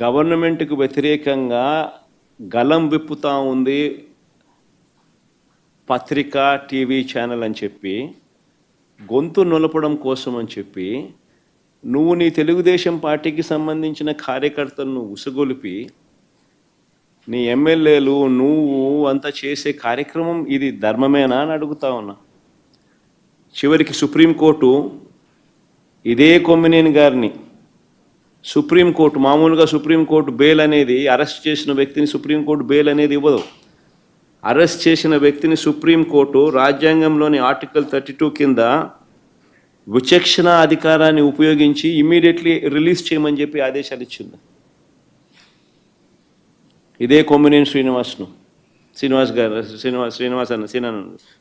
గవర్నమెంట్కు వ్యతిరేకంగా గలం విప్పుతా ఉంది పత్రిక టీవీ ఛానల్ అని చెప్పి గొంతు నొలపడం కోసం అని చెప్పి నువ్వు నీ తెలుగుదేశం పార్టీకి సంబంధించిన కార్యకర్తలను ఉసుగొలిపి నీ ఎమ్మెల్యేలు నువ్వు అంతా చేసే కార్యక్రమం ఇది ధర్మమేనా అని అడుగుతా ఉన్నా. చివరికి సుప్రీంకోర్టు ఇదే కొమ్మినేని గారిని సుప్రీంకోర్టు మామూలుగా సుప్రీంకోర్టు బెయిల్ అనేది అరెస్ట్ చేసిన వ్యక్తిని సుప్రీంకోర్టు బెయిల్ అనేది ఇవ్వదు. అరెస్ట్ చేసిన వ్యక్తిని సుప్రీంకోర్టు రాజ్యాంగంలోని ఆర్టికల్ 32 కింద విచక్షణ అధికారాన్ని ఉపయోగించి ఇమ్మీడియట్లీ రిలీజ్ చేయమని చెప్పి ఆదేశాలు ఇచ్చింది. ఇదే కొమ్మినేని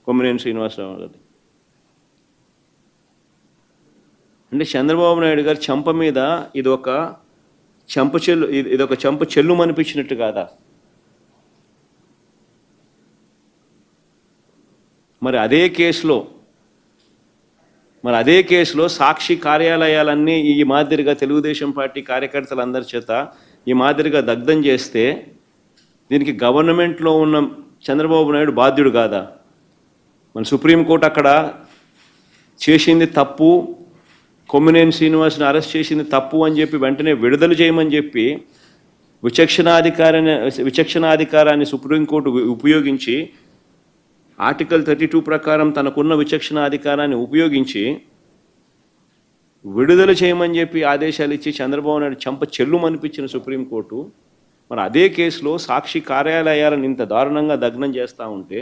కొమ్మినేని శ్రీనివాసరావు గారు. అంటే చంద్రబాబు నాయుడు గారు చెంప మీద ఇదొక చెంప చెల్లు అనిపించినట్టు కాదా? మరి అదే కేసులో సాక్షి కార్యాలయాలన్నీ ఈ మాదిరిగా తెలుగుదేశం పార్టీ కార్యకర్తలందరి చేత ఈ మాదిరిగా దగ్ధం చేస్తే దీనికి గవర్నమెంట్లో ఉన్న చంద్రబాబు నాయుడు బాధ్యుడు కాదా? మన సుప్రీంకోర్టు అక్కడ చేసింది తప్పు, కొమ్మినేని శ్రీనివాస్ని అరెస్ట్ చేసింది తప్పు అని చెప్పి వెంటనే విడుదల చేయమని చెప్పి విచక్షణాధికారాన్ని సుప్రీంకోర్టు ఉపయోగించి ఆర్టికల్ 32 ప్రకారం తనకున్న విచక్షణాధికారాన్ని ఉపయోగించి విడుదల చేయమని చెప్పి ఆదేశాలు ఇచ్చి చంద్రబాబు నాయుడు చెంప చెల్లుమనిపించిన సుప్రీంకోర్టు మరి అదే కేసులో సాక్షి కార్యాలయాలను ఇంత దారుణంగా దగ్నం చేస్తూ ఉంటే,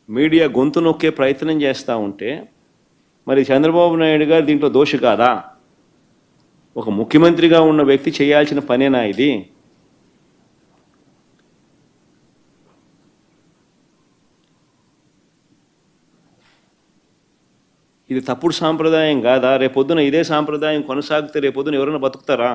మీడియా గొంతు నొక్కే ప్రయత్నం చేస్తూ ఉంటే మరి చంద్రబాబు నాయుడు గారు దీంట్లో దోషి కాదా? ఒక ముఖ్యమంత్రిగా ఉన్న వ్యక్తి చేయాల్సిన పనేనా ఇది? ఇది తప్పుడు సాంప్రదాయం కాదా? రేపొద్దున ఇదే సాంప్రదాయం కొనసాగితే రేపొద్దున ఎవరైనా బతుకుతారా?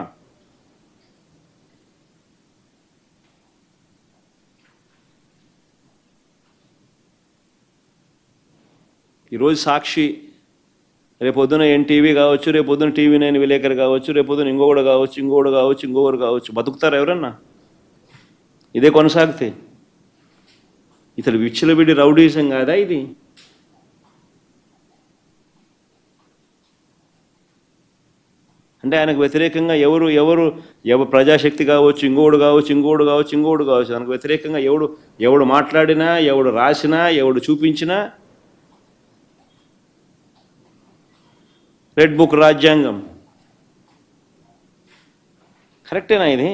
ఈరోజు సాక్షి, రేపొద్దున ఎన్టీవీ కావచ్చు, రేపొద్దున TV9 విలేకరు కావచ్చు, రేపొద్దున ఇంకొకడు కావచ్చు, బతుకుతారా ఎవరన్నా ఇదే కొనసాగితే? ఇతడు విచ్చలవిడి రౌడీజం కాదా ఇది? అంటే ఆయనకు వ్యతిరేకంగా ఎవరు ప్రజాశక్తి కావచ్చు, ఇంకోడు కావచ్చు ఆయనకు వ్యతిరేకంగా ఎవడు మాట్లాడినా, ఎవడు రాసినా, ఎవడు చూపించినా రెడ్ బుక్ రాజ్యాంగం కరెక్టేనా ఇది?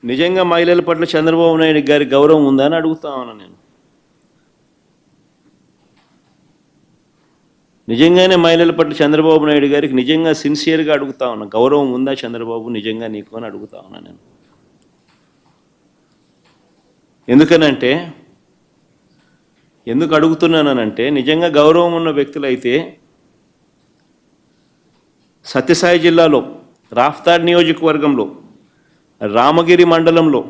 నిజంగా మహిళల పట్ల చంద్రబాబు నాయుడు గారి గౌరవం ఉందా అని అడుగుతా ఉన్నా నేను. నిజంగానే మహిళల పట్ల చంద్రబాబు నాయుడు గారికి నిజంగా సిన్సియర్గా అడుగుతా ఉన్నా, గౌరవం ఉందా చంద్రబాబు నిజంగా నీకు అని అడుగుతా ఉన్నా నేను. ఎందుకు అడుగుతున్నానంటే నిజంగా గౌరవం ఉన్న వ్యక్తులైతే సత్యసాయి జిల్లాలో రాఫ్తాడ్ నియోజకవర్గంలో రామగిరి మండలంలో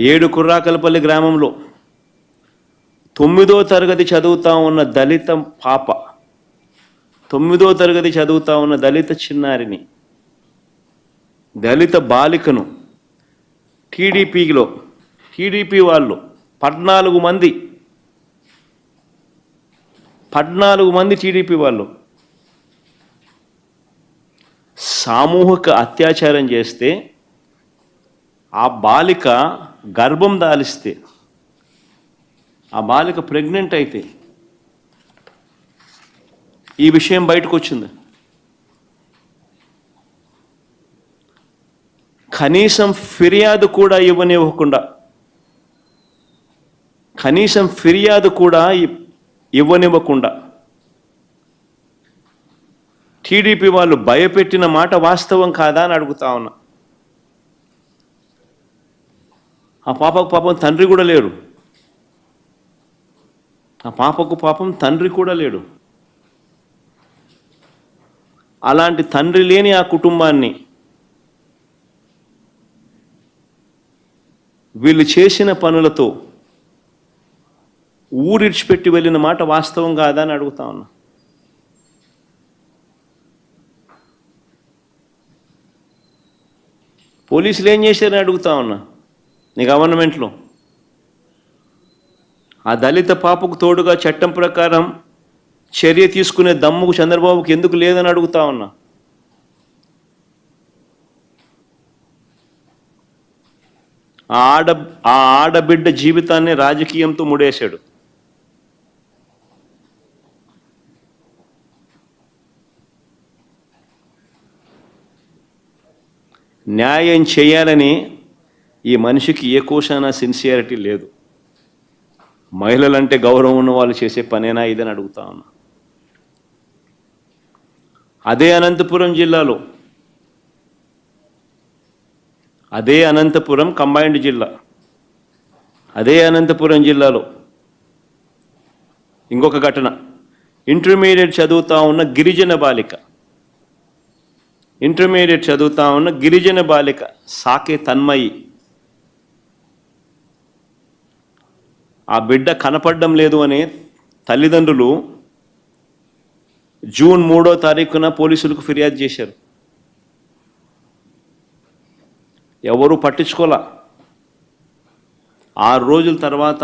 ఏడు కుర్రాకలపల్లి గ్రామంలో 9వ తరగతి చదువుతా ఉన్న దళిత చిన్నారిని, దళిత బాలికను టీడీపీ వాళ్ళు 14 మంది టీడీపీ వాళ్ళు సామూహిక అత్యాచారం చేస్తే, ఆ బాలిక గర్భం దాలిస్తే, ఆ బాలిక ప్రెగ్నెంట్ అయితే ఈ విషయం బయటకు వచ్చింది. కనీసం ఫిర్యాదు కూడా ఇవ్వనివ్వకుండా టీడీపీ వాళ్ళు భయపెట్టిన మాట వాస్తవం కాదా అని అడుగుతా ఉన్నా. ఆ పాపకు పాపం తండ్రి కూడా లేడు. అలాంటి తండ్రి లేని ఆ కుటుంబాన్ని వీళ్ళు చేసిన పనులతో ఊరిడిచిపెట్టి వెళ్ళిన మాట వాస్తవం కాదా అని అడుగుతా ఉన్నా. పోలీసులు ఏం చేశారని అడుగుతా ఉన్నా. నీ గవర్నమెంట్లో ఆ దళిత పాపకు తోడుగా చట్టం ప్రకారం చర్య తీసుకునే దమ్ముకు చంద్రబాబుకి ఎందుకు లేదని అడుగుతా ఉన్నా. ఆ ఆడబిడ్డ జీవితాన్ని రాజకీయంతో ముడేశాడు. న్యాయం చేయాలని ఈ మనిషికి ఏ కోశాన సిన్సియారిటీ లేదు. మహిళలంటే గౌరవం ఉన్న వాళ్ళు చేసే పనేనా ఇదని అడుగుతా ఉన్నా. అదే అనంతపురం కంబైన్డ్ జిల్లా, అదే అనంతపురం జిల్లాలో ఇంకొక ఘటన. ఇంటర్మీడియట్ చదువుతా ఉన్న గిరిజన బాలిక సాకే తన్మయి, ఆ బిడ్డ కనపడడం లేదు అని తల్లిదండ్రులు జూన్ 3వ తారీఖున పోలీసులకు ఫిర్యాదు చేశారు. ఎవరు పట్టించుకోలా. 6 రోజుల తర్వాత